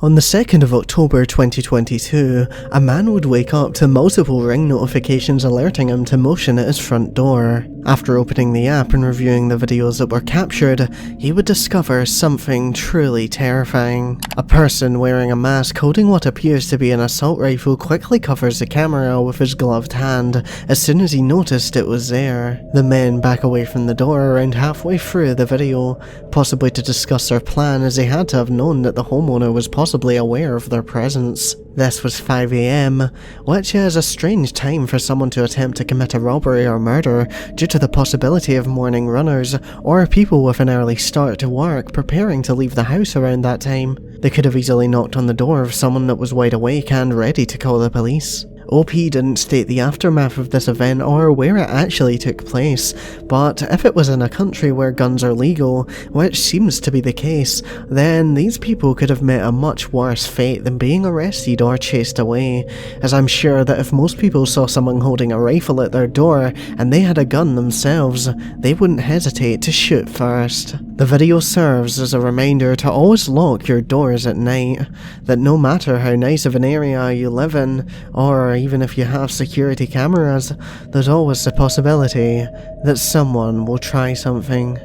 On the 2nd of October 2022, a man would wake up to multiple ring notifications alerting him to motion at his front door. After opening the app and reviewing the videos that were captured, he would discover something truly terrifying. A person wearing a mask holding what appears to be an assault rifle quickly covers the camera with his gloved hand as soon as he noticed it was there. The men back away from the door around halfway through the video, possibly to discuss their plan, as they had to have known that the homeowner was possibly aware of their presence. This was 5 AM, which is a strange time for someone to attempt to commit a robbery or murder due to the possibility of morning runners or people with an early start to work preparing to leave the house around that time. They could have easily knocked on the door of someone that was wide awake and ready to call the police. OP didn't state the aftermath of this event or where it actually took place, but if it was in a country where guns are legal, which seems to be the case, then these people could have met a much worse fate than being arrested or chased away, as I'm sure that if most people saw someone holding a rifle at their door and they had a gun themselves, they wouldn't hesitate to shoot first. The video serves as a reminder to always lock your doors at night, that no matter how nice of an area you live in, or even if you have security cameras, there's always the possibility that someone will try something.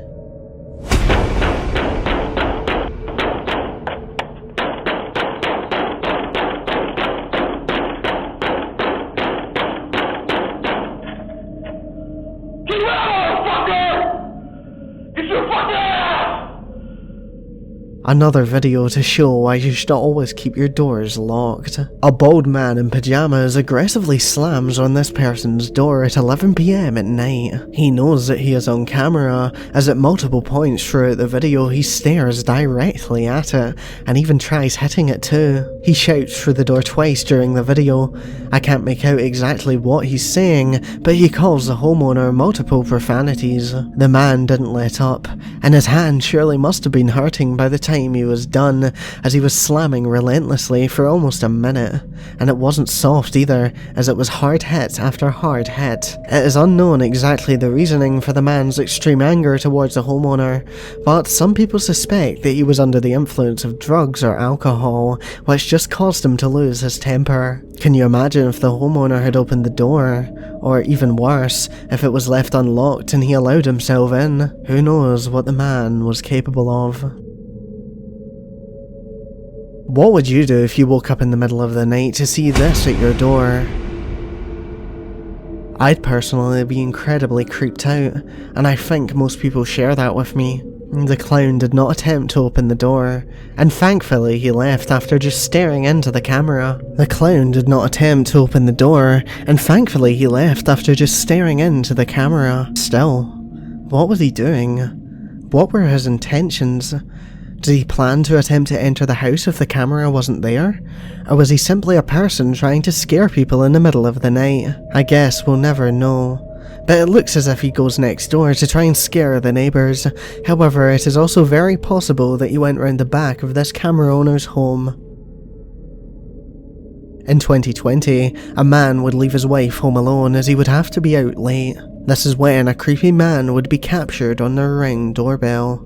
Another video to show why you should always keep your doors locked. A bald man in pajamas aggressively slams on this person's door at 11 PM at night. He knows that he is on camera, as at multiple points throughout the video he stares directly at it, and even tries hitting it too. He shouts through the door twice during the video. I can't make out exactly what he's saying, but he calls the homeowner multiple profanities. The man didn't let up, and his hand surely must have been hurting by the time he was done, as he was slamming relentlessly for almost a minute. And it wasn't soft either, as it was hard hit after hard hit. It is unknown exactly the reasoning for the man's extreme anger towards the homeowner, but some people suspect that he was under the influence of drugs or alcohol, which just caused him to lose his temper. Can you imagine if the homeowner had opened the door? Or even worse, if it was left unlocked and he allowed himself in? Who knows what the man was capable of? What would you do if you woke up in the middle of the night to see this at your door? I'd personally be incredibly creeped out, and I think most people share that with me. The clown did not attempt to open the door, and thankfully he left after just staring into the camera. The clown did not attempt to open the door, and thankfully he left after just staring into the camera. Still, what was he doing? What were his intentions? Did he plan to attempt to enter the house if the camera wasn't there? Or was he simply a person trying to scare people in the middle of the night? I guess we'll never know. But it looks as if he goes next door to try and scare the neighbours. However, it is also very possible that he went round the back of this camera owner's home. In 2020, a man would leave his wife home alone as he would have to be out late. This is when a creepy man would be captured on their Ring doorbell.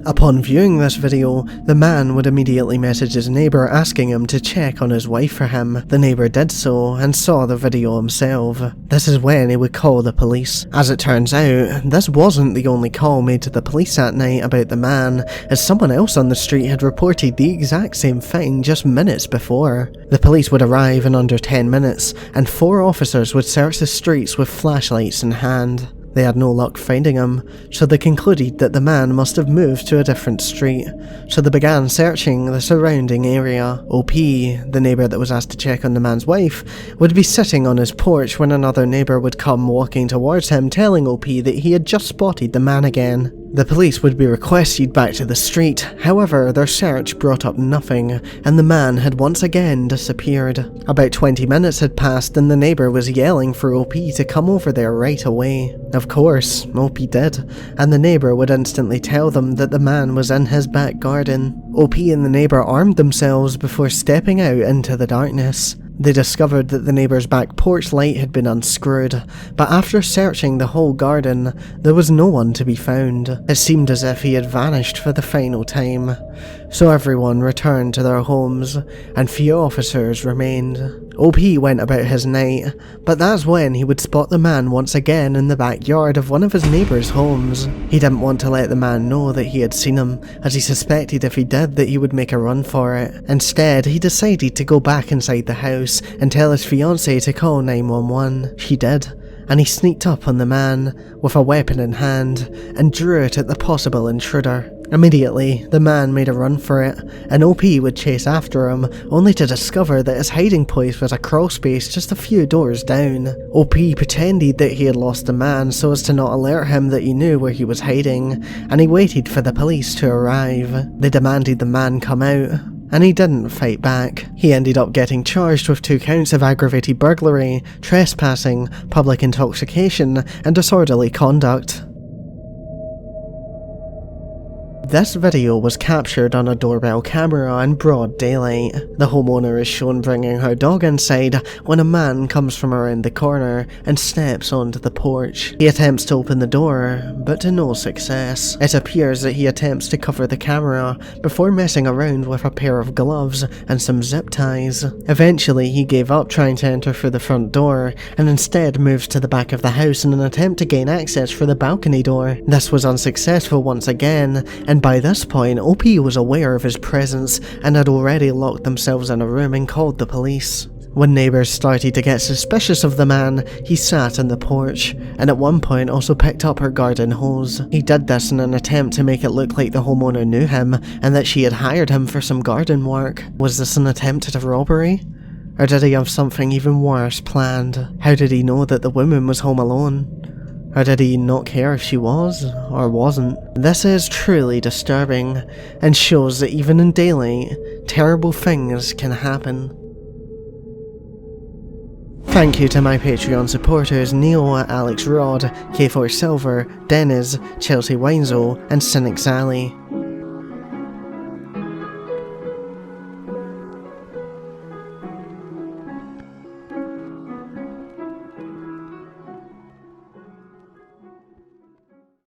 Upon viewing this video, the man would immediately message his neighbour asking him to check on his wife for him. The neighbour did so and saw the video himself. This is when he would call the police. As it turns out, this wasn't the only call made to the police that night about the man, as someone else on the street had reported the exact same thing just minutes before. The police would arrive in under 10 minutes, and 4 officers would search the streets with flashlights in hand. They had no luck finding him, so they concluded that the man must have moved to a different street, so they began searching the surrounding area. OP, the neighbour that was asked to check on the man's wife, would be sitting on his porch when another neighbour would come walking towards him telling OP that he had just spotted the man again. The police would be requested back to the street, however their search brought up nothing, and the man had once again disappeared. About 20 minutes had passed and the neighbour was yelling for OP to come over there right away. Of course, OP did, and the neighbour would instantly tell them that the man was in his back garden. OP and the neighbour armed themselves before stepping out into the darkness. They discovered that the neighbour's back porch light had been unscrewed, but after searching the whole garden, there was no one to be found. It seemed as if he had vanished for the final time. So everyone returned to their homes, and few officers remained. OP went about his night, but that's when he would spot the man once again in the backyard of one of his neighbour's homes. He didn't want to let the man know that he had seen him, as he suspected if he did that he would make a run for it. Instead, he decided to go back inside the house and tell his fiancée to call 911. She did, and he sneaked up on the man with a weapon in hand and drew it at the possible intruder. Immediately, the man made a run for it, and OP would chase after him, only to discover that his hiding place was a crawl space just a few doors down. OP pretended that he had lost the man so as to not alert him that he knew where he was hiding, and he waited for the police to arrive. They demanded the man come out, and he didn't fight back. He ended up getting charged with 2 counts of aggravated burglary, trespassing, public intoxication, and disorderly conduct. This video was captured on a doorbell camera in broad daylight. The homeowner is shown bringing her dog inside when a man comes from around the corner and steps onto the porch. He attempts to open the door, but to no success. It appears that he attempts to cover the camera before messing around with a pair of gloves and some zip ties. Eventually, he gave up trying to enter through the front door and instead moves to the back of the house in an attempt to gain access for the balcony door. This was unsuccessful once again, and by this point, OP was aware of his presence and had already locked themselves in a room and called the police. When neighbours started to get suspicious of the man, he sat on the porch, and at one point also picked up her garden hose. He did this in an attempt to make it look like the homeowner knew him and that she had hired him for some garden work. Was this an attempt at a robbery? Or did he have something even worse planned? How did he know that the woman was home alone? Or did he not care if she was, or wasn't? This is truly disturbing, and shows that even in daylight, terrible things can happen. Thank you to my Patreon supporters Neil, Alex Rod, K4 Silver, Dennis, Chelsea Weinzel, and Cynic Sally.